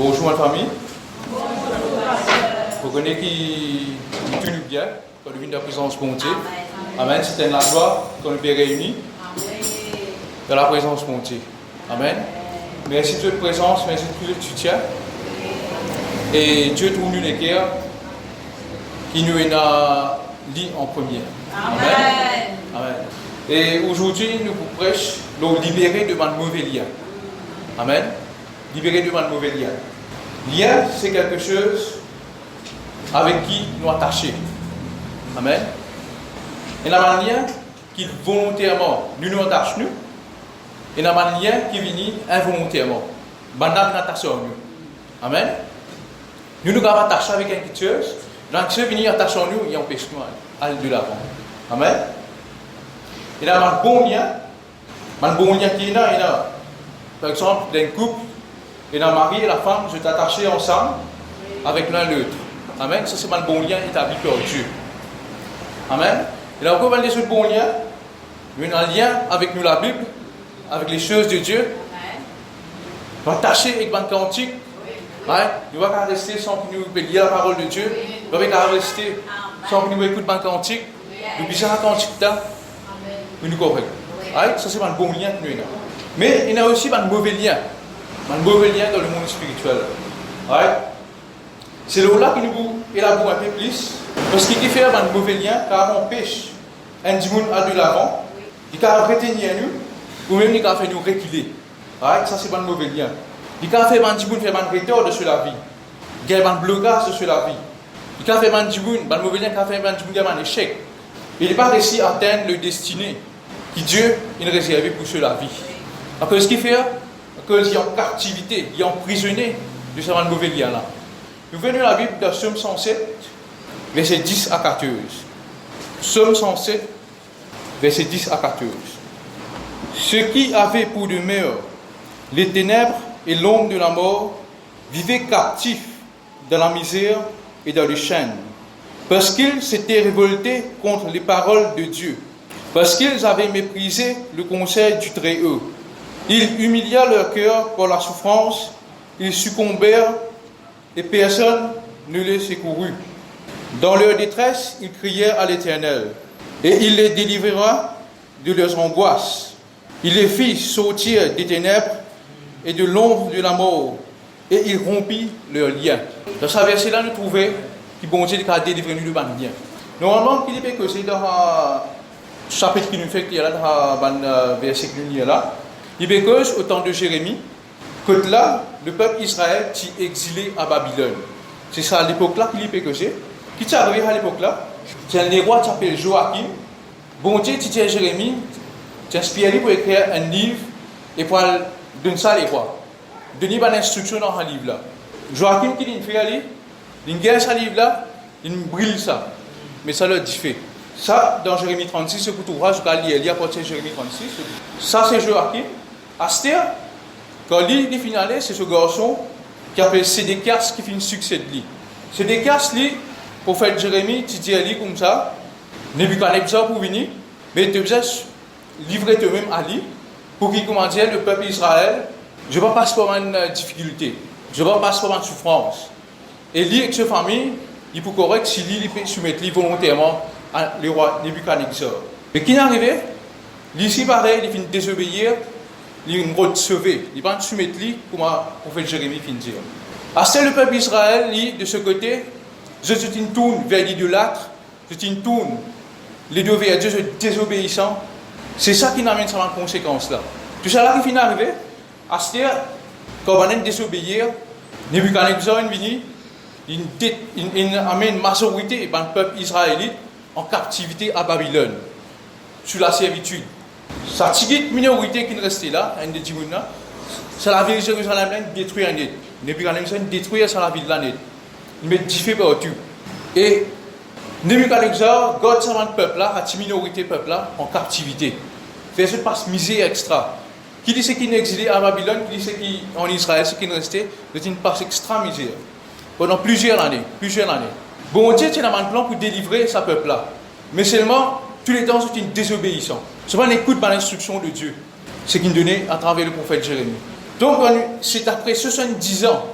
Bonjour ma famille. Vous connaissez qui nous bien quand nous venons de la présence de Dieu. Amen. C'est une joie quand nous sommes réunis dans la présence de Dieu. Amen. Merci de votre présence, merci de tout le soutien. Et Dieu tourne les cœurs qui nous a dit en premier. Amen. Amen. Et aujourd'hui, nous vous prêchons nous libérer de ma mauvais lien. Amen. Libérer de ma mauvais lien. Lien, c'est quelque chose avec qui nous attachons. Amen. Et il y a un lien qui volontairement nous attachons. Et il y a un lien qui vient involontairement. Bandam n'attachons nous. Amen. Nous nous attachons avec quelque chose. Donc, ce qui vient attachons nous, il empêche nous d'aller de l'avant. Amen. Il y a un bon lien. Un bon lien qui est là. Par exemple, dans un couple, et dans le mari et la femme, je t'attacher ensemble avec l'un l'autre. Amen. Ça, c'est un bon lien établi par Dieu. Amen. Et là, encore des autres bons liens. Il y a un lien avec nous, la Bible, avec les choses de Dieu. On va attacher avec un cantique. Nous ne pouvons pas rester sans que nous lire la parole de Dieu. Nous ne pouvons pas rester sans que nous écoutons un cantique. Nous disons un cantique là. Nous correct. Ça, c'est un bon lien que nous avons. Mais il y a aussi un mauvais lien. Un mauvais lien dans le monde spirituel. C'est là que nous élaborons un peu plus. Parce qu'il fait un mauvais lien, car on empêche un dimanche à de l'avant, il peut retenir nous, ou même il peut faire nous reculer. Ça, c'est un mauvais lien. Il peut faire un dimanche faire un retard de la vie. Il y a un blocage de la vie. Il peut faire un dimanche, un mauvais lien, il peut faire un dimanche un échec. Il n'est pas réussi à atteindre le destiné que Dieu a réservé pour la vie. Parce que ce qu'il fait, qu'il est en captivité, il est emprisonné de ce mauvais lien-là. Nous venons de la Bible de Psaume 107, versets 10 à 14. Psaume 107, versets 10 à 14. Ceux qui avaient pour demeure les ténèbres et l'ombre de la mort vivaient captifs dans la misère et dans les chaînes, parce qu'ils s'étaient révoltés contre les paroles de Dieu, parce qu'ils avaient méprisé le conseil du Très-Haut. Ils humilièrent leur cœur par la souffrance, ils succombèrent et personne ne les secourut. Dans leur détresse, ils crièrent à l'Éternel, et il les délivra de leurs angoisses. Il les fit sortir des ténèbres et de l'ombre de la mort, et il rompit leurs liens. Dans ce verset-là, nous trouvons que bon Dieu a délivré nous de lien. Normalement, il est que c'est dans le chapitre qui nous fait qu'il y a là, dans le verset qui nous y a là, il est que au temps de Jérémie, que là, le peuple Israël est exilé à Babylone. C'est ça à l'époque-là qu'il est que c'est. Qui t'est arrivé à l'époque-là? C'est un roi qui s'appelle Joachim. Bon Dieu, tu dis à Jérémie, tu inspiré pour écrire un livre et pour donner ça à les rois. Donner une instruction dans ce livre-là. Joachim qui dit, il gagne ce livre-là, il brille ça. Mais ça l'a dit fait. Ça, dans Jérémie 36, ce que tu trouveras, je vais lire à partir de Jérémie 36. Ça, c'est Joachim. Astère, quand il finale, c'est ce garçon qui appelle Sédécias qui fait une succès de lui. Sédécias, lui, pour faire Jérémie, tu dis à lui comme ça, Nebuchadnezzar pour venir, mais tu as livré toi-même à lui, pour qu'il commande le peuple Israël, je ne vais pas passer par une difficulté, je ne vais pas passer par une souffrance. Et lui, avec sa famille, il peut correct si lui peut soumettre lui volontairement à le roi Nebuchadnezzar. Mais qui est arrivé? Lui, ici, pareil, il finit de désobéir, il est sauvé, il va soumettre lui pour faire Jérémie finir. C'est le peuple Israël, lui, de ce côté, je te tourne vers l'idolâtre, je te tourne les deux vers Dieu, je désobéissant. C'est ça qui n'amène ça en conséquence là. Tout ça là qui finit d'arriver, Astère, quand on vient désobéir, Nebuchadnezzar est venu, il amène une majorité du peuple israélite en captivité à Babylone, sous la servitude. Sa petite minorité qui restait là, un des Dimouna, c'est la ville de Jérusalem détruite en net. Nebuchadnezzar détruit la ville de la net. Il met 10 feux partout. Et Nebuchadnezzar garde ce peuple là, cette minorité peuple là, en captivité. Fait ce passe misère extra. Qui dit ce qui est exilé à Babylone, qui dit ce qui est en Israël, ce qui est resté, c'est une passe extra misère. Pendant plusieurs années. Bon Dieu, c'est un plan pour délivrer ce peuple là. Mais seulement, tous les temps, c'est une désobéissance. C'est pas l'écoute de l'instruction de Dieu. C'est qu'il donnait à travers le prophète Jérémie. Donc, c'est après 70 ans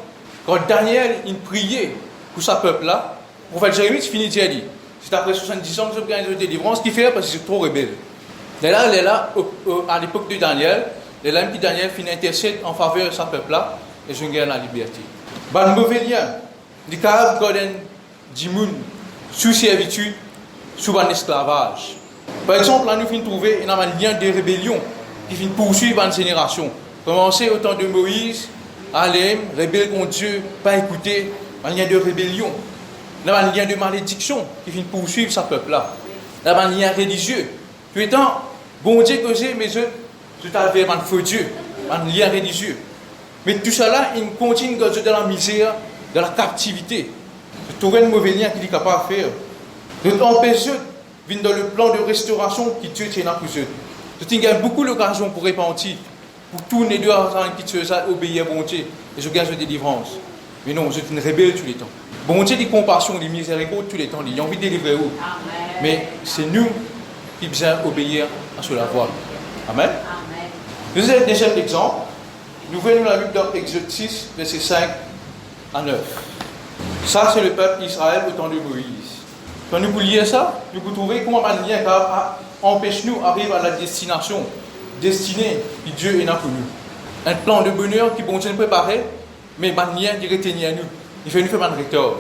Quand Daniel, il priait pour ce peuple-là, le prophète Jérémie, il finit de dire, c'est après 70 ans que je gagne de délivrance, ce qu'il fait parce que c'est trop rebelle. Et là, il est là, à l'époque de Daniel, et là, Daniel finit intercède en faveur de ce peuple-là, et je gagne la liberté. Ban mauvais lien, les cas Gordon Dimoun, sous servitude, sous un esclavage. Par exemple, là, nous finissons trouver un lien de rébellion qui finit poursuivre une génération. Commencer au temps de Moïse, Alem, rebelle contre Dieu, pas écouter, un lien de rébellion. Là, un lien de malédiction qui finit poursuivre ce peuple-là. Là, un lien religieux. Tout étant, bon Dieu que j'ai, mais je t'avais un faux Dieu, un lien religieux. Mais tout cela, il continue dans la misère, dans la captivité. De trouver un mauvais lien qu'il est capable de faire. De t'empêcher de venir dans le plan de restauration qui Dieu tient pour eux. Je gagne beaucoup d'occasions pour repentir, pour tourner dehors qui te faisait obéir à bon Dieu. Et je gagne de délivrance. Mais non, je suis une rebelle tous les temps. Bon Dieu, des compassions, des miséricordes tous les temps. Il a envie de délivrer où. Mais c'est nous qui devons obéir à cela voie. Amen. Deuxième exemple. Nous voyons la Bible dans Exode 6, versets 5 à 9. Ça, c'est le peuple d'Israël au temps de Moïse. Quand nous lions ça, nous pouvons trouver comment un lien empêche-nous d'arriver à la destination, destinée que Dieu est pour nous. Un plan de bonheur qui bon Dieu nous préparer, mais un lien qui retient à nous. Il fait nous faire un recteur.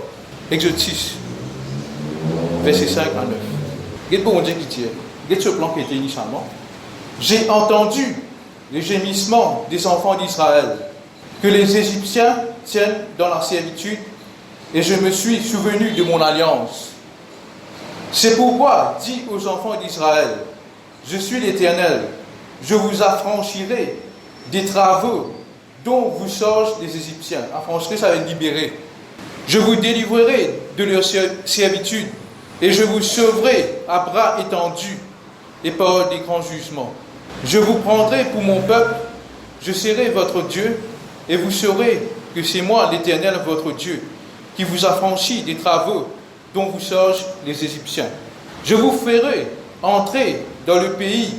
Exode 6, versets 5 à 9. Regardez bon Dieu qui dit, regardez ce plan qui était initialement. J'ai entendu les gémissements des enfants d'Israël, que les Égyptiens tiennent dans la servitude, et je me suis souvenu de mon alliance. C'est pourquoi, dis aux enfants d'Israël, je suis l'Éternel, je vous affranchirai des travaux dont vous sortent les Égyptiens. Affranchir, ça veut dire libérer. Je vous délivrerai de leur servitude, et je vous sauverai à bras étendus et par des grands jugements. Je vous prendrai pour mon peuple, je serai votre Dieu, et vous saurez que c'est moi, l'Éternel, votre Dieu, qui vous affranchit des travaux dont vous sortent les Égyptiens. Je vous ferai entrer dans le pays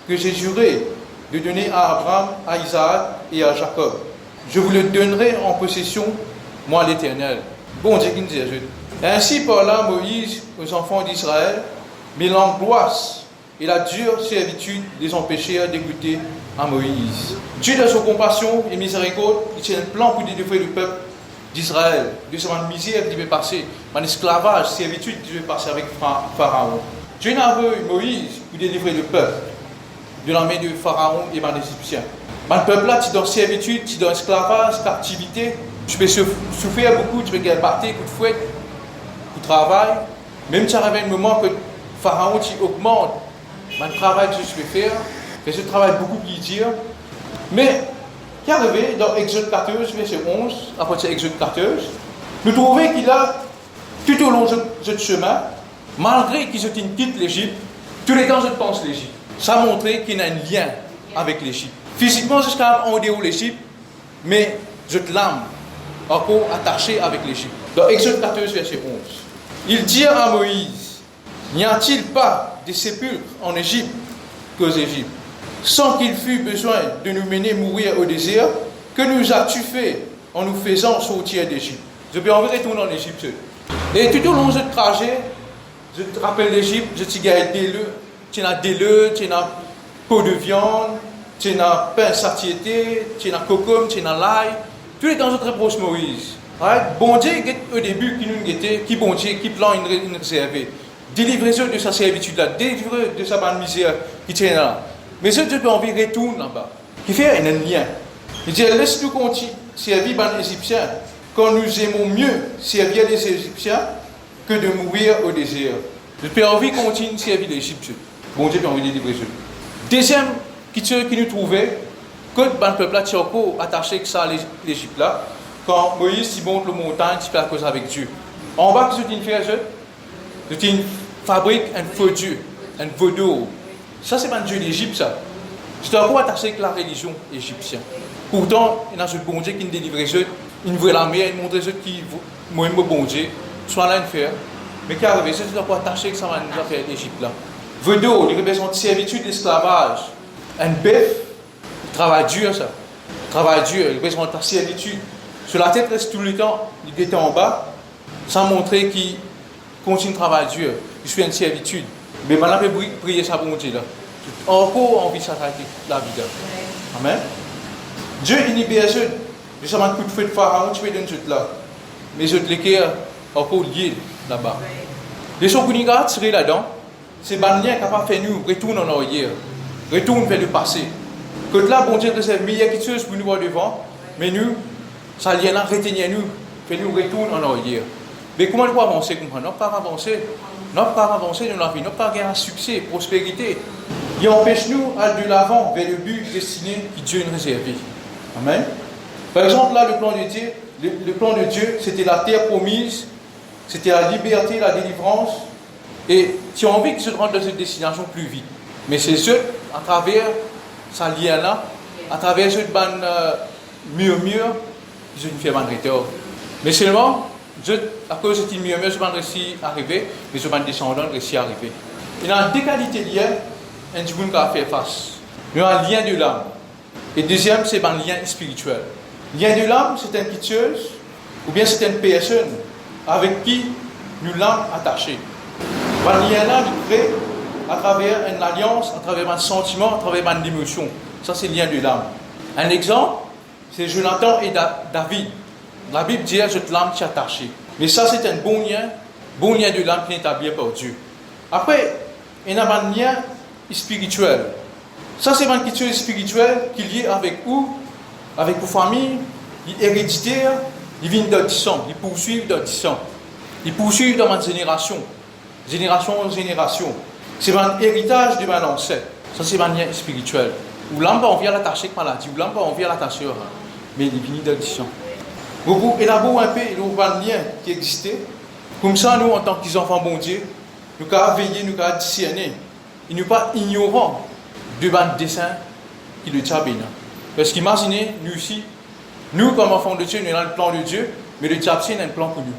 que j'ai juré de donner à Abraham, à Isaac et à Jacob. Je vous le donnerai en possession, moi, l'Éternel. Bon Dieu qui nous dit. Ainsi parla Moïse aux enfants d'Israël, mais l'angoisse et la dure servitude les empêchèrent d'écouter à Moïse. Dieu, dans son compassion et miséricorde, il tient un plan pour délivrer le peuple d'Israël de cette misère qui devait passer, un esclavage, servitude qui devait passer avec Pharaon. Dieu n'a vu Moïse pour délivrer le peuple de la main de Pharaon et des Égyptiens. Le peuple là, tu es dans servitude, tu es dans esclavage, captivité, tu peux souffrir beaucoup, tu peux gagner battre, coup de fouet, coup de travail. Même si tu arrives un moment que Pharaon augmente le travail que je peux faire, que je travaille beaucoup plus dur. Mais, qui est arrivé dans Exode 14, verset 11, après c'est Exode 14, nous trouvons qu'il a, tout au long de ce chemin, malgré qu'ils ont quitté l'Égypte, tous les temps je pense l'Égypte. Ça a montré qu'il y a un lien avec l'Égypte. Physiquement, jusqu'à en dehors de l'Égypte, mais je l'âme encore attaché avec l'Égypte. Dans Exode 14, verset 11, il dit à Moïse, n'y a-t-il pas des sépulcres en Égypte qu'aux Égyptes, sans qu'il fût besoin de nous mener mourir au désert, que nous as-tu fait en nous faisant sortir d'Égypte? Je peux envoyer retourner en Égypte. Et tout au long de ce trajet, je te rappelle l'Égypte, je t'y gagne des leux, tu as des leux, tu as peau de viande, tu as pain satiété, tu as cocom, tu as l'ail, tous les temps très proche Moïse. Bon Dieu, au début, qui nous guettait, qui bon Dieu, qui plan une réservée. Délivrez-eux de sa servitude-là, délivrez-eux de sa bonne misère qui tient là. Mais ce Dieu peut envie retourne là-bas, qui fait un lien. Il dit, laisse-nous continuer servir les Égyptiens, quand nous aimons mieux servir les Égyptiens que de mourir au désert. Je peux envie continuer de servir les Égyptiens. Bon Dieu peut envie de délivrer eux. Deuxième qui nous trouvait, que le peuple là, tu es encore attaché que ça à l'Égypte là, quand Moïse monte la montagne, tu fais la cause avec Dieu. En bas, que tu fais, tu fabriques un faux Dieu, un vaudou. Ça, c'est pas un Dieu d'Égypte, ça. Tu es encore attaché avec la religion égyptienne. Pourtant, il y a ce bon Dieu qui nous délivre eux, il nous voit la mer, il nous montre eux qui moi, bon Dieu, soit là, il fait. Mais qui arrive, c'est tu es encore attaché avec ça, nous affaires d'Égypte là. Vaudou, il représente servitude, esclavage. Un bœuf, il travaille dur, ça. Il travaille dur, il représente ta servitude. Sur la tête reste tout le temps, il était en bas, sans montrer qu'il continue de travailler dur, il suit une servitude. Mais maintenant, il peut prier sa bonté là. Encore envie de s'attaquer la vie là. Amen. Dieu il libère ceux, justement, un coup de feu de pharaon, tu peux donner tout là. Mais je te l'ai encore lié là-bas. Les choses qu'on a tirées là-dedans, c'est les liens qui fait nous retourner en arrière, retourner vers le passé. Que là, bon Dieu, c'est meilleure chose pour nous voir devant, mais nous, ça lien là, retenir nous, fait nous retourner en arrière. Mais comment nous pouvons avancer comme ça? Nous ne pouvons pas avancer. Nous ne pouvons pas avancer dans la vie, nous ne pouvons pas gagner un succès, prospérité. Il empêche nous d'aller de l'avant vers le but destiné que Dieu nous a réservé. Amen. Par exemple, là, le plan de Dieu, c'était la terre promise, c'était la liberté, la délivrance. Et tu as envie que se rende dans cette destination plus vite. Mais c'est ce, à travers ce lien-là, à travers ce murmure, je ne fais pas de retour. Mais seulement, à cause de ce murmure, je ne vais pas réussir à arriver, mais je vais descendre réussir à arriver. Il y a deux qualités de lien, un qui a fait face. Il y a un lien de l'âme. Et deuxième, c'est un lien spirituel. Lien de l'âme, c'est une petite chose, ou bien c'est une personne avec qui nous l'âme attachée. Un lien-là, il crée à travers une alliance, à travers un sentiment, à travers une émotion. Ça, c'est le lien de l'âme. Un exemple, c'est Jonathan et David. La Bible dit que l'âme t'est attachée. Mais ça, c'est un bon lien de l'âme qui est établi par Dieu. Après, il y a un lien spirituel. Ça, c'est une question spirituelle qui est liée avec vous, avec vos familles, il est héréditaire, il vient d'audition, il poursuit d'audition. Il poursuit dans ma génération en génération. C'est un héritage de mon ancêtre. Ça, c'est un lien spirituel. Ou l'âme va envie à l'attacher avec maladie, ou l'âme va envie à l'attacher, mais il vient d'audition. Vous élaborez un peu un lien qui existait. Comme ça, nous, en tant qu'enfants bon Dieu, nous devons veiller, nous devons discerner. Il ne pas ignorant de ban dessin qui le tient bien. Parce qu'imaginez, nous ici, nous comme enfants de Dieu, nous avons le plan de Dieu, mais le diable a un plan pour nous.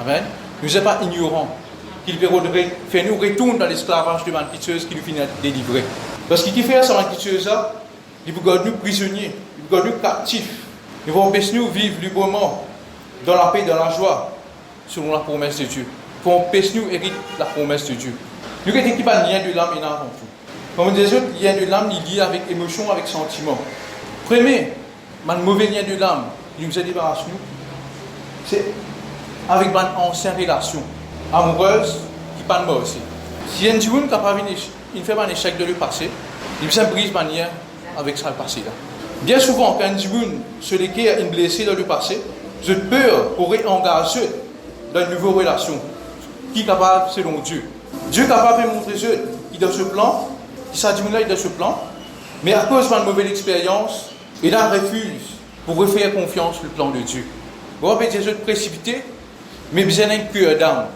Amen. Nous ne sommes pas ignorants. Qu'il peut faire nous retourner dans l'esclavage de banquiteuse qui nous finit de délivrer. Parce qu'il fait ça, banquiteuse, il vous garde nous prisonniers, il vous garde nous captifs. Il va empêcher nous de vivre librement, dans la paix, dans la joie, selon la promesse de Dieu. Il va empêcher nous d'hériter la promesse de Dieu. Nous avons qui pas lien de l'âme et avant tout. Comme des autres, il y a de l'âme, il est lié avec émotion, avec sentiment. Premier, un mauvais lien de l'âme, il nous a débarrassé nous, c'est avec une ancienne relation amoureuse qui pas de mort aussi. Si il y a un qui fait un échec de le passé, il se brise un lien avec ça le passé là. Bien souvent, quand un celui qui est blessé dans le passé, je peur pour réengager dans une nouvelle relation qui est capable selon Dieu. Dieu est capable de montrer ceux qui dans ce plan, qui s'admire dans ce plan, mais à cause d'une mauvaise expérience, il a refuse pour refaire confiance le plan de Dieu. Vous avez Dieu précipité, mais besoin d'un cœur d'âme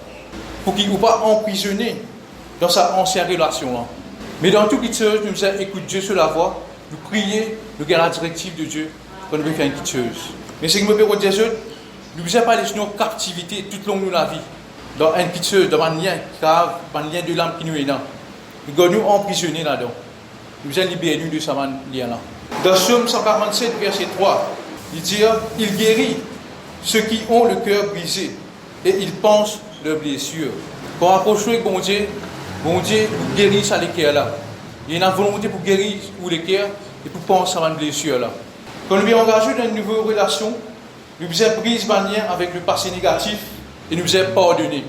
pour qu'il ne soit pas emprisonné dans sa ancienne relation. Mais dans toutes les choses, nous écoutons Dieu sur la voie, nous prions, nous gardons la directive de Dieu quand nous veut faire une petite chose. Mais ce qui me permet de dire, nous ne pouvons pas laisser nos captivités tout au long de la vie, dans une petite chose, dans un lien grave, un lien de l'âme qui nous est là. Nous devons nous emprisonner là-dedans. Nous devons libérer nous de ce lien-là. Dans Psaume 147, verset 3, il dit « Il guérit ceux qui ont le cœur brisé et il pense leurs blessures. » Pour approcher avec bon Dieu nous guérit ça les cœurs là. Il y a une volonté pour guérir les cœurs et pour penser à une blessure là. Quand nous sommes engagés dans une nouvelle relation, nous devons briser un lien avec le passé négatif et nous devons pardonner.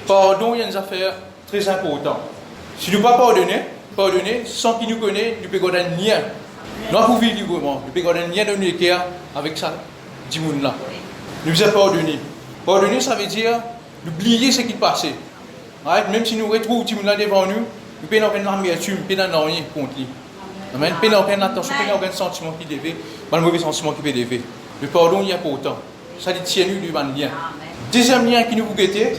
Pardon, il y a une affaire très importante. Si nous ne pas pardonner, sans qu'il nous connaisse, nous pouvons garder un lien. Nous pouvons vivre librement. Nous pouvons garder un lien dans nos cœurs avec ça, du monde là. Nous devons pardonner. Pardonner, ça veut dire oublier ce qui est passé. Même si nous retrouvons du monde là devant nous, nous pouvons avoir une amertume, nous pouvons avoir rien contre lui. Amen. Nous pouvons avoir une attention, nous pouvons avoir un sentiment qui est élevé, un mauvais sentiment qui est élevé. Le pardon est important. Ça tient nous du bon lien. Deuxième lien qui nous peut guetter,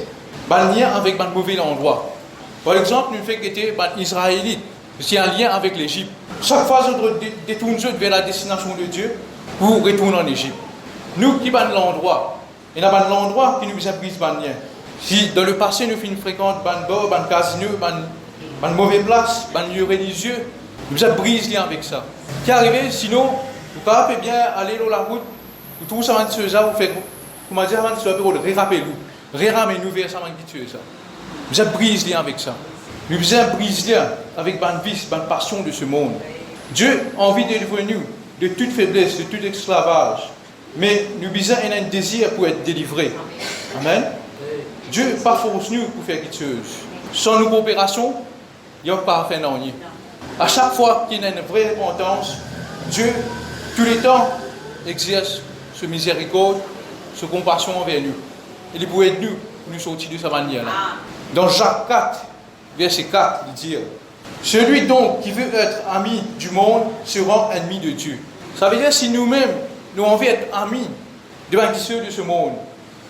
un lien avec un mauvais endroit. Par exemple, nous faisons guetter les Israélites. C'est un lien avec l'Égypte. Chaque fois que nous détournons vers la destination de Dieu, pour retourner en Égypte. Nous qui avons l'endroit, il y a un endroit qui nous a pris ce lien. Si dans le passé nous fréquentons un bar, un casino, une mauvaise place, un lieu religieux, nous avons brisé lien avec ça. Qui arrive, sinon, nous pouvons bien aller dans la route Vous trouvez ça, vous faites, comment dire, ça va ramener-nous vers ça, ça. Vous êtes brisé avec ça. Nous êtes brisé avec la vie, la passion de ce monde. Dieu a envie de délivrer nous de toute faiblesse, de tout esclavage. Mais nous avons un désir pour être délivrés. Amen. Dieu pas force nous pour faire quelque chose. Sans nos coopérations, il n'y a pas à faire rien. À chaque fois qu'il y a une vraie repentance, Dieu, tous les temps, exerce ce miséricorde, ce compassion envers nous. Il peut aider nous pour nous sortir de cette manière-là. Dans Jacques 4, verset 4, il dit celui donc qui veut être ami du monde sera ennemi de Dieu. Ça veut dire si nous-mêmes, nous avons envie d'être amis devant ceux de ce monde,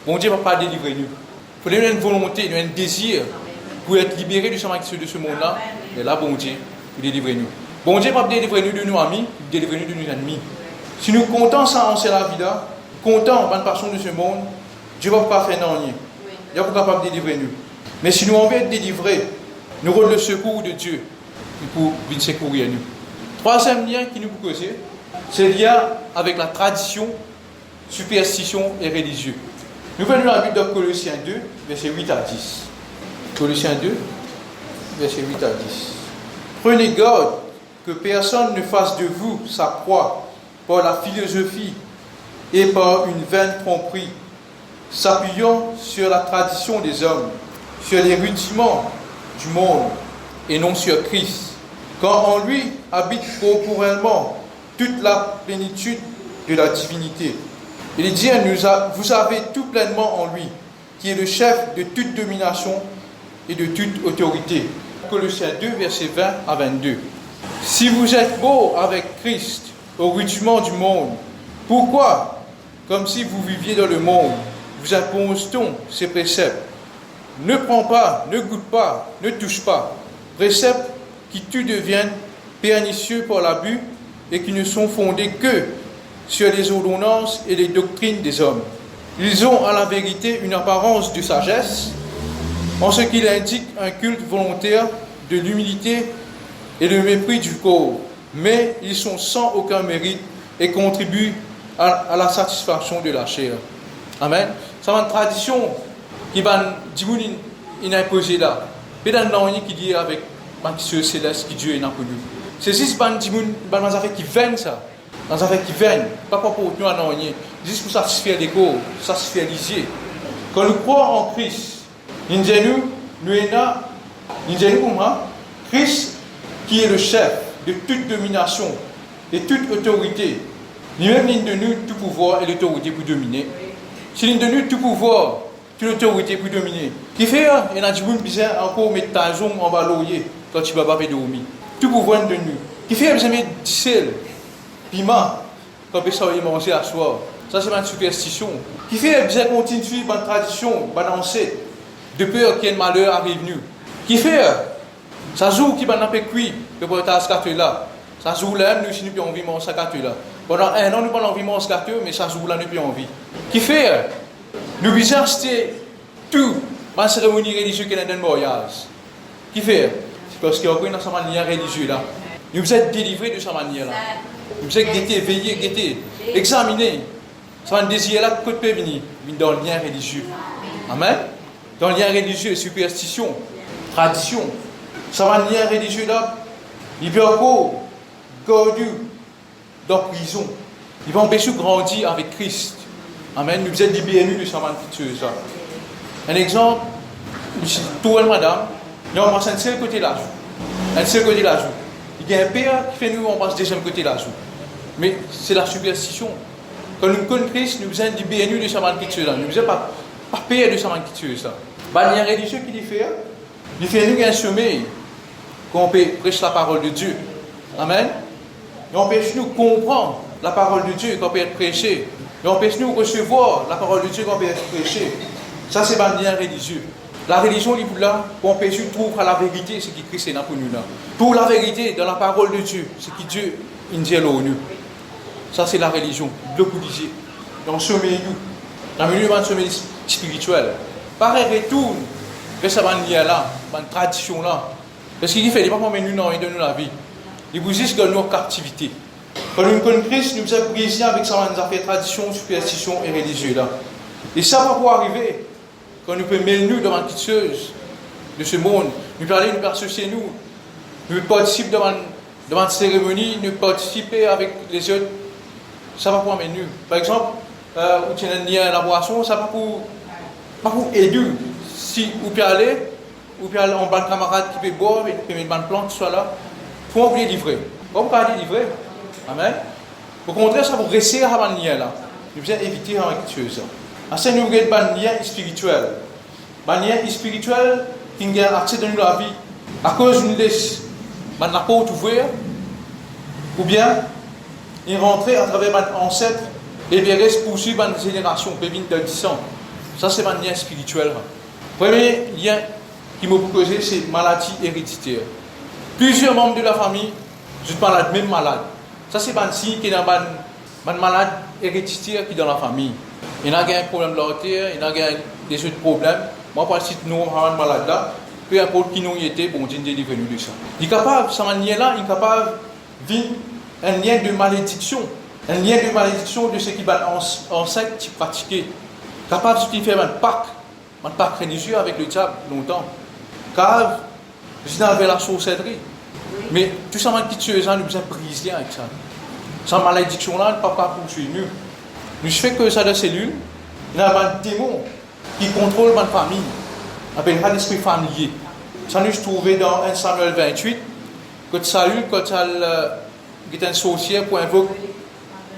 bon Dieu ne va pas délivrer nous. Il faut donner une volonté, un désir pour être libéré de ce monde-là. Et là, bon Dieu, il délivrer nous. Bon Dieu ne va pas délivrer nous de nos amis, il délivrer nous de nos ennemis. Si nous comptons ça en la vie-là, comptons la passion de ce monde, Dieu ne va pas faire rien. Il n'est pas capable de délivrer nous. Mais si nous avons envie d'être délivrés, nous avons le secours de Dieu pour venir secourir nous. Troisième lien qui nous peut causer, c'est le lien avec la tradition, superstition et religieux. Nous venons à la Bible de Colossiens 2, versets 8 à 10. Colossiens 2, versets 8 à 10. Prenez garde que personne ne fasse de vous sa proie par la philosophie et par une vaine tromperie, s'appuyant sur la tradition des hommes, sur les rudiments du monde et non sur Christ, quand en lui habite corporellement toute la plénitude de la divinité. Il dit, vous avez tout pleinement en lui, qui est le chef de toute domination et de toute autorité. Colossiens 2, versets 20 à 22. Si vous êtes beaux avec Christ au rudiment du monde, pourquoi, comme si vous viviez dans le monde, vous impose-t-on ces préceptes? Ne prends pas, ne goûte pas, ne touche pas. Préceptes qui tout deviennent pernicieux par l'abus et qui ne sont fondés que sur les ordonnances et les doctrines des hommes. Ils ont à la vérité une apparence de sagesse, en ce qu'il indique un culte volontaire de l'humilité et le mépris du corps, mais ils sont sans aucun mérite et contribuent à la satisfaction de la chair. Amen. C'est une tradition qui va imposer là. Mais dans le qui dit avec Dieu céleste qui Dieu est pour nous. C'est juste des affaires qui viennent ça. Des affaires qui viennent. Pas pour nous à rien. Juste pour satisfaire l'ego, satisfaire les yeux. Quand nous croyons en Christ, nous Christ qui est le chef de toute domination et toute autorité. Lui-même l'une de nous tout pouvoir et l'autorité pour dominer. C'est l'une de nous tout pouvoir, toute l'autorité pour dominer. Qui fait, il y a des gens qui disent encore mettre ta jambe en bas l'oreiller quand tu ne vas pas dormir. Tout pouvoir de nous. Qui fait, vous aimez du sel, piment, quand vous allez manger à soir. Ça, c'est une superstition. Qui fait, vous continuer dans la tradition, dans l'ancêtre, de peur qu'il y ait un malheur arrive nous. Qui fait, ça joue qui va n'a pas cuit, que pour être à ce là. Ça joue là, nous, si nous avons envie de manger à ce là. Pendant un an, nous n'avons pas envie de manger à ce mais ça joue là, nous n'avons pas envie. Qui fait, nous visons acheter tout dans la cérémonie religieuse qui est dans le mariage. Qui fait, c'est parce qu'il y a une manière religieuse là. Nous vous êtes délivrés de cette manière-là. Nous vous êtes guettés, veillés, guettés, examinés. C'est un désir là que peut venir dans le lien religieux. Amen. Dans le lien religieux, superstition, tradition. C'est un lien religieux là. Il peut encore garder dans la prison. Il va empêcher de grandir avec Christ. Amen. Nous vous êtes libérés de cette manière. Un exemple, tout le madame, nous on passe un seul côté de la joue. Un seul côté de la joue. Il y a un père qui fait nous, on passe deuxième côté de la joue. Mais c'est la superstition. Quand nous connaissons Christ, nous vous êtes libérés de cette manière. Nous ne sommes pas payés de cette manière. Il y a un religieux qui il fait nous un sommeil qu'on peut prêcher la parole de Dieu. Amen. Il empêche nous de comprendre la parole de Dieu qu'on peut être prêché. Il empêche nous de recevoir la parole de Dieu qu'on peut être prêché. Ça, c'est un lien religieux. La religion, il est là pour empêcher de trouver la vérité, ce qui Christ est là pour nous. Pour la vérité dans la parole de Dieu, ce qui Dieu dit à nous. Ça, c'est la religion. Globalisée. Dans le sommeil, dans le milieu de sommeil spirituel. Pareil, retourne vers cette manière-là, cette tradition-là. Parce qu'il fait, il ne va pas mettre nous dans la vie. Il vous dit que nous en captivité. Quand nous connaissons Christ, nous sommes brisés avec sa affaires tradition, superstition et religieux là. Et ça va pouvoir arriver quand nous pouvons mêler nous devant quelque chose de ce monde. Nous pouvons aller nous associer nous participer devant une cérémonie, nous participer avec les autres. Ça va pouvoir mêler nous. Par exemple, où tu as la boisson, ça va pour aider. Si vous pouvez aller, ou bien on a un camarade qui peut boire, et peut mettre une plante qui soit là, il faut oublier de livrer. Pourquoi pas livrer? Amen. Au contraire, ça vous rester à un lien là. Nous devons éviter quelque chose. Ensuite, nous avons un lien spirituel. Un lien spirituel qui a accès dans la vie à cause d'une laisse la porte ouverte, ou bien il rentrer à travers un ancêtre et bien reste poursuivre une génération, peut venir de 10 ans. Ça, c'est un lien spirituel. Premier lien qui m'a causé, c'est maladie héréditaire. Plusieurs membres de la famille sont malades, même malades. Ça, c'est un signe qu'il y a une malade héréditaire qui est dans la famille. Il y a un problème de l'artère, il y a des autres problèmes. Moi, par exemple, nous avons un malade là, peu importe qui nous y était, bon, Dieu est devenu de ça. Il est capable, ce lien-là, il est capable de vivre un lien de malédiction. Un lien de malédiction de ce qui va enceinte pratiquer. Capable de faire un pacte religieux avec le diable longtemps. Car je suis dans la sorcellerie. Mais tout ça, nous avons besoin de briser avec ça. Cette malédiction-là, ne peut pas poursuivre nous. Nous faisons que ça dans la cellule, il y a un démon qui contrôle ma famille. On appellera l'esprit familier. Ça nous trouve dans 1 Samuel 28, quand Saül, quand il est un sorcier pour invoquer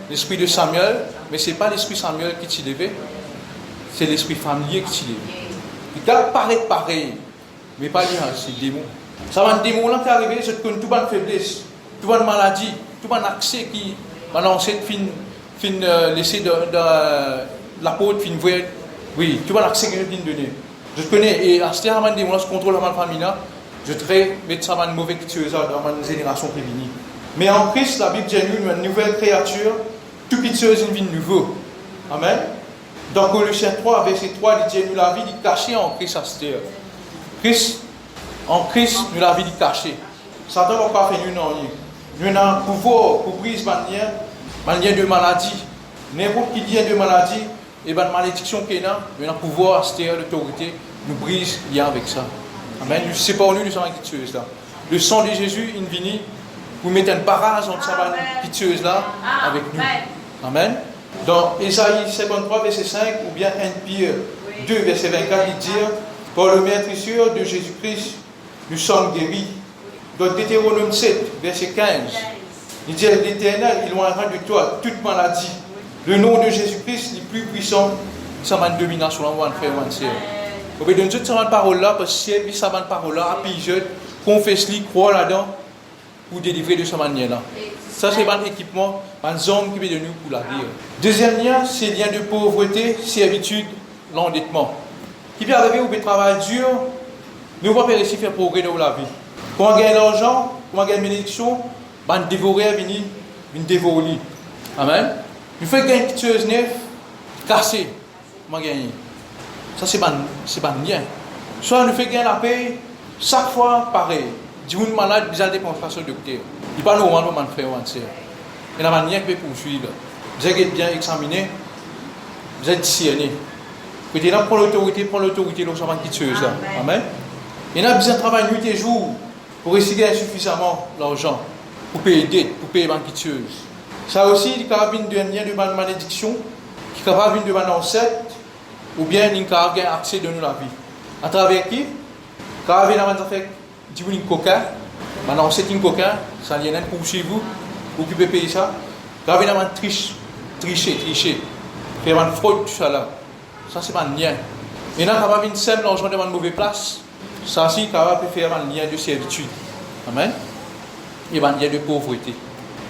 l'esprit de Samuel, mais ce n'est pas l'esprit Samuel qui s'est levé, c'est l'esprit familier qui s'est levé. Il paraît pareil, mais pas lui, c'est le démon. Ça va un démon là qui est arrivé, c'est que tout une faiblesse, tout une maladie, tout un accès qui va lancer laisser de la peau, fin voir, oui, tout un accès qui vient donner. Je connais, et à ce moment-là, un démon là, je contrôle ma famille là, je voudrais mettre ça dans une mauvaise culture dans ma génération qui vient. Mais en Christ, la Bible dit une nouvelle créature, tout petite chose, une vie nouveau. Amen. Dans Colossiens 3, verset 3, il dit nous la vie cachée en Christ à cette terre. En Christ, nous la vie cachée. Satan ne va pas faire nous non. Nous avons un pouvoir pour briser manière de maladie. N'importe qui lien de maladie, et une malédiction qu'il y a, nous avons un pouvoir à cette terre, l'autorité, nous brise lien avec ça. Amen. Nous séparons nous de cette chose là. Le sang de Jésus, il vient pour mettre un barrage entre cette chose là avec nous. Amen. Dans Ésaïe 53, verset 5, ou bien 1 Pierre 2, verset 24, il dit par le maîtriseur de Jésus-Christ, nous sommes guéris. Dans Deutéronome 7, verset 15, il dit l'Éternel, il loinra de toi toute maladie. Le nom de Jésus-Christ est plus puissant que sa domination, on va faire un frère. On va donner toute cette parole-là, parce que si cette parole-là, puis je confesse-lui, crois là-dedans, pour délivrer de cette manière-là. Ça, c'est un équipement, un homme qui vient de nous pour la vie. Deuxième lien, c'est le lien de pauvreté, servitude, l'endettement. Qui peut arriver au travail dur, nous ne pouvons pas réussir à faire progrès dans la vie. Quand on gagne l'argent, quand on gagne la bénédiction, on dévorer, on dévorer. Amen. Nous faisons gagner quelque chose de neuf, cassé, on gagne. Ça, c'est un lien. Soit nous faisons gagner la paix, chaque fois pareil. Si vous êtes malade, vous allez dépenser sur le docteur. Il n'est pas normal pour faire un frère. Il y a un lien qui peut poursuivre. Vous êtes bien examiné, vous êtes discerné. Vous êtes là pour l'autorité, donc ça va être quelque chose. Amen. Il y a besoin de travailler nuit et jour pour essayer de gagner suffisamment l'argent pour payer des dettes, pour payer quelque chose. Ça aussi, il y a un lien de malédiction, qui est capable de un ancêtre, ou bien il y a accès de nous la vie. À travers qui? Quand il y a un fait, si vous avez un coquin, maintenant c'est un coquin, ça vient poursuivre vous, vous pouvez payer ça. Quand il y a un tricher, faire une fraude, tout ça là. Ça c'est un lien. Et là, quand il y a une sème l'argent dans une mauvaise place, ça aussi, quand il peut faire un lien de servitude. Amen. Il y a un lien de pauvreté.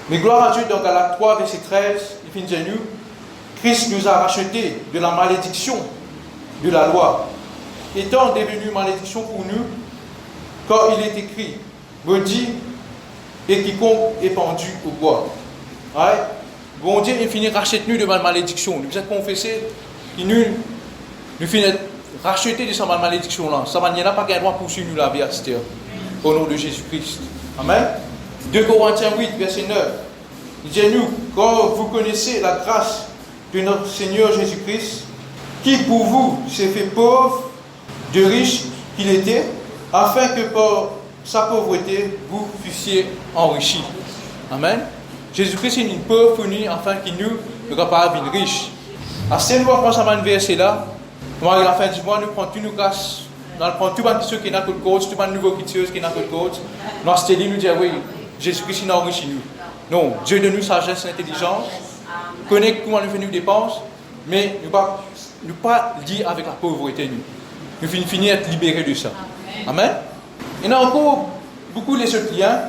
Mais gloire à Dieu, dans Galates 3, verset 13, il finit nous, Christ nous a rachetés de la malédiction de la loi, étant devenu malédiction pour nous, quand il est écrit, maudit et quiconque est pendu au bois. Ouais. Bon Dieu, il finit racheter nous de ma malédiction. Nous avons confessé qu'il nous finit racheter de sa malédiction-là. Ça manière-là, pas qu'un droit poursuivre nous la vie à cette heure. Au nom de Jésus-Christ. Amen. 2 Corinthiens 8, verset 9. Dis-nous, quand vous connaissez la grâce de notre Seigneur Jésus-Christ, qui pour vous s'est fait pauvre, de riche qu'il était, afin que par sa pauvreté, vous fussiez enrichis. Amen. Jésus-Christ est une pauvre pour nous, afin qu'il nous capable une riche. À ce moment, quand ça m'a verset là, moi, à la fin du mois, nous prenons tout nous grâces. Nous prenons tout ce qui est dans le coach, tout le nouveau qui est dans le coach. Nous allons nous dire, oui, Jésus-Christ nous enrichit nous. Non, Dieu donne nous sagesse et intelligence, connaît comment nous faisons nos dépenses, mais nous ne pas lier avec la pauvreté. Nous finissons être libérés de ça. Amen. Il y a encore beaucoup les autres liens.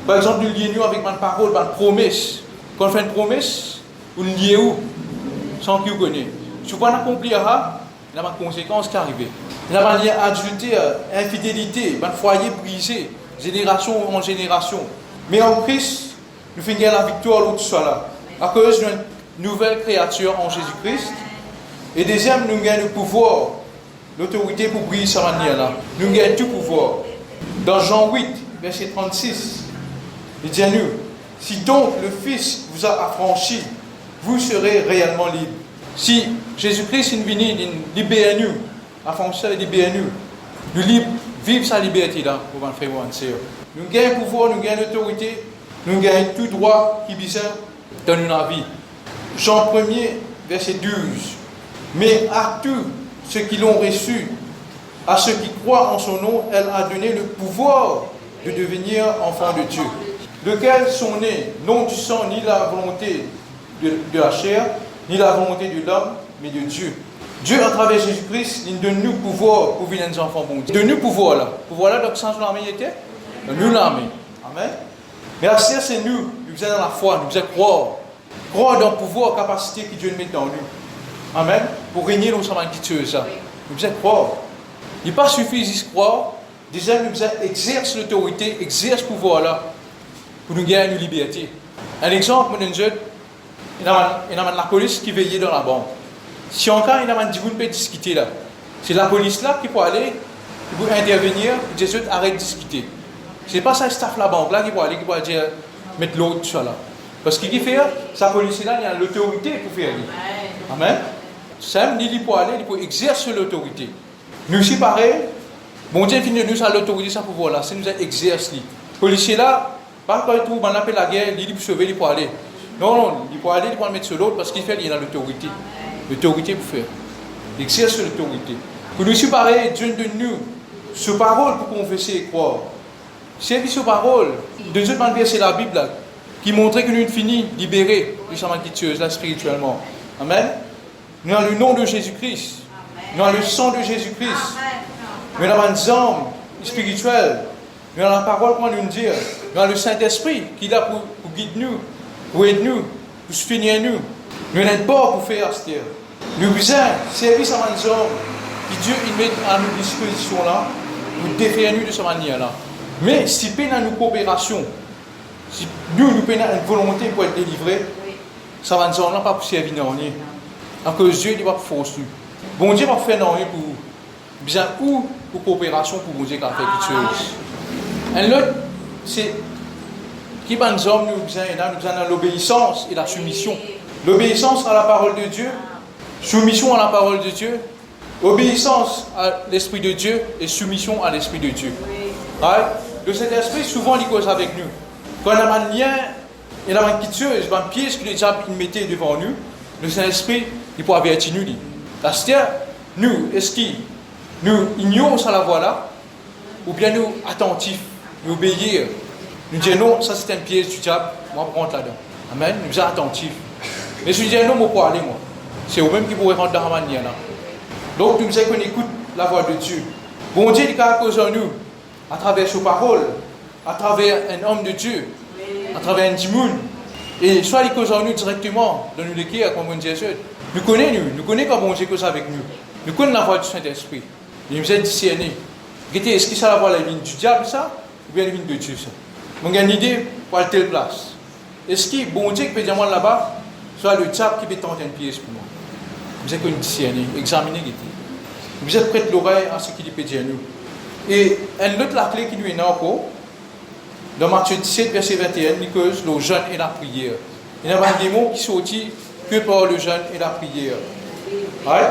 Par exemple, nous lions avec une parole, une promesse. Quand on fait une promesse, vous nous liez où? Sans que vous connaissiez. Si vous accomplira, il y a une conséquence qui arrive. Il y a un lien adultère, infidélité, un foyer brisé, génération en génération. Mais en Christ, nous finissons la victoire l'autre soit là. À cause d'une nouvelle créature en Jésus-Christ. Et deuxième, nous gagnons le pouvoir, l'autorité pour briller cette manière-là. Nous gagnons tout pouvoir. Dans Jean 8, verset 36, il dit à nous, si donc le Fils vous a affranchi, vous serez réellement libre. Si Jésus-Christ est venu, il libère nous, affranchir et libère nous vivre sa liberté là, pour mon frère ou mon sœur. Nous gagnons le pouvoir, nous gagnons l'autorité, nous gagnons tout droit qui bizarre dans notre vie. Jean 1er, verset 12. Mais à tous ceux qui l'ont reçu, à ceux qui croient en son nom, elle a donné le pouvoir de devenir enfants de Dieu, lequel sont nés, non du sang, ni la volonté de la chair, ni la volonté de l'homme, mais de Dieu. Dieu, à travers Jésus-Christ, il donne nous pouvoir pour devenir des enfants bons. Il donne nous pouvoir là. Pouvoir là, donc, sans l'armée était, nous l'armée. Amen. Mais à ce c'est nous sommes dans la foi, nous devons croire. Croire dans le pouvoir, capacité que Dieu met dans nous. Amen. Pour régner dans sa main ça. Nous devons croire. Il n'est pas suffisant de croire. Déjà, nous devons exercer l'autorité, exercer ce pouvoir-là pour nous gagner une liberté. Un exemple, il y a la police qui veillait dans la banque. Si encore il y a un divoun peut discuter là, c'est la police là qui peut aller, qui peut intervenir, et dire arrête de discuter. Ce n'est pas ça le staff de la banque là qui peut aller, qui peut dire mettre l'autre sur là. Parce qu'il fait, sa police là, il y a l'autorité pour faire. Amen. Sam, il peut aller, il peut exercer l'autorité. Nous aussi pareil, bon Dieu finit nous à l'autorité, ça pouvoir là, c'est nous exercer. Policier là, pas quand il trouve, on appelle la guerre, il peut sauver, il peut aller. Non, il peut aller, il peut mettre sur l'autre parce qu'il fait, il a l'autorité. L'autorité pour faire. Il exerce l'autorité. Pour nous aussi pareil, Dieu donne nous ce parole pour confesser et croire. C'est ce parole. De Dieu m'a versé la Bible là, qui montrait que nous finissons libérés de sa maquilleuse là spirituellement. Amen. Nous avons le nom de Jésus-Christ. Nous avons le sang de Jésus-Christ. Nous avons un âme spirituel. Nous avons la parole pour nous dire. Nous avons le Saint-Esprit qui est là pour guider nous, pour aider nous, pour soutenir nous. Nous n'êtes pas pour faire ce terre. Nous avons service à un homme que Dieu il met à nos dispositions là pour défaire nous de cette manière-là. Mais si nous avons une coopération, si nous avons une volonté pour être délivrés, ça va nous dire pas pour servir dans rien. Alors que Dieu n'est pas pour force nous. Bon Dieu va faire dans rien pour bien ou pour coopération pour bon Dieu qui a fait quelque chose. Et l'autre, c'est qui va nous hommes nous dans l'obéissance et la soumission. L'obéissance à la parole de Dieu, soumission à la parole de Dieu, obéissance à l'Esprit de Dieu et soumission à l'Esprit de Dieu. Right? Le Saint-Esprit, souvent, il cause avec nous. Quand on a un lien, il y a une quitteuse, un piège que les diables mettaient devant nous, le Saint-Esprit, il peut avertir nous. C'est-à-dire, nous, est-ce que nous ignorons ça la voie là, ou bien nous, attentifs, nous obéir, nous disons non, ça c'est un piège du diable, moi, je rentre là-dedans. Amen, nous sommes attentifs. Mais si je dis non, je ne peux pas aller, moi. C'est vous-même qui pourrez rentrer dans la manière là. Donc, nous disons qu'on écoute la voix de Dieu. Bon Dieu, il a causé en nous, à travers ses paroles, à travers un homme de Dieu, à travers un dimoun. Et soit il cause en nous directement, dans nous l'écrire, comme on dit, nous connaissons comme bon Dieu cause avec nous. Nous connaissons la voix du Saint-Esprit. Il nous a discerné. Est-ce que ça la voix la ligne du diable, ça, ou bien la ligne de Dieu, ça? On a une idée pour aller telle place. Est-ce que bon Dieu qui peut dire moi là-bas, soit le diable qui peut tenter une pièce pour moi? Vous êtes connu discerner, examiner. Vous êtes prêts l'oreille à ce qu'il peut dire nous. Et une autre la clé qui nous est encore, dans Matthieu 17, verset 21, il cause le jeûne et la prière. Il n'y a pas de démon qui sortit que par le jeûne et la prière. Right?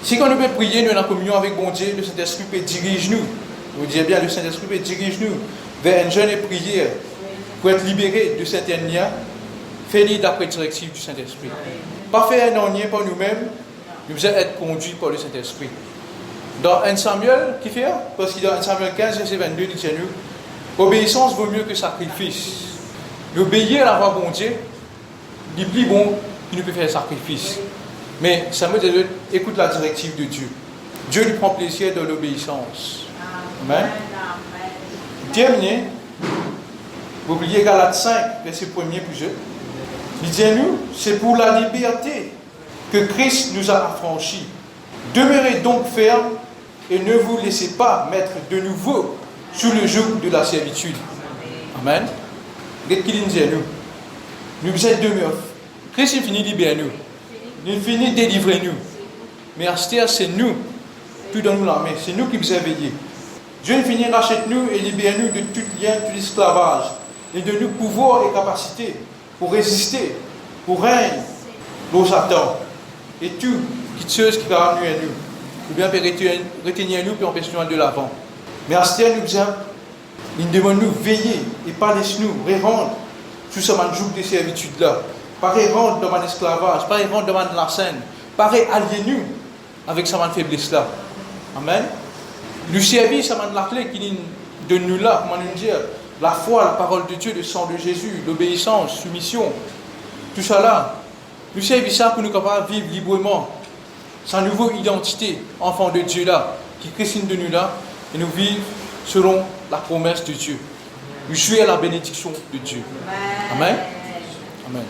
Si quand nous pouvons prier, nous sommes en communion avec bon Dieu, le Saint-Esprit peut diriger nous. Vous dites bien, le Saint-Esprit peut diriger nous vers un jeûne et prière pour être libérés de certains liens, faits d'après directive du Saint-Esprit. Pas faire un lien par nous-mêmes, nous devons être conduits par le Saint-Esprit. Dans 1 Samuel, qui fait? Parce que dans 1 Samuel 15, verset 22, il dit nous, obéissance vaut mieux que sacrifice. L'obéir à la voix de Dieu, il est plus bon qu'il ne peut faire sacrifice. Mais ça me dit, écoute la directive de Dieu. Dieu lui prend plaisir dans l'obéissance. Amen. Terminé. Vous oubliez Galates 5, verset 1er plus jeune. Il dit à nous, c'est pour la liberté que Christ nous a affranchis. Demeurez donc fermes et ne vous laissez pas mettre de nouveau sous le joug de la servitude. Amen. Qu'est-ce qu'il dit à nous? Nous êtes demeurés. Christ finit de libérer nous. Il finit de délivrer nous. Mais à ce terre, c'est nous qui donnons la main. C'est nous qui nous éveillons. Dieu finit rachète nous et libère nous de tout lien, tout esclavage. Et de nous pouvoir et capacité pour résister, pour régner nos Satan. Et tout, qui chose qui va nous à nous. Ou bien retenir nous puis empêcher nous de l'avant. Mais à ce terre, il demande nous veiller et pas laisser-nous rendre sous ce joug de servitude-là. Pas rendre dans mon esclavage, pas rendre dans la scène, pas allier nous avec sa faiblesse-là. Amen. Nous servir, ça m'a la clé qui donne nous là, comment nous dire, la foi, la parole de Dieu, le sang de Jésus, l'obéissance, soumission, tout ça là. Nous servir ça pour nous capables de vivre librement, sa nouvelle identité, enfant de Dieu là, qui Christine de nous là, et nous vivre selon la promesse de Dieu. Nous jouer à la bénédiction de Dieu. Amen. Amen.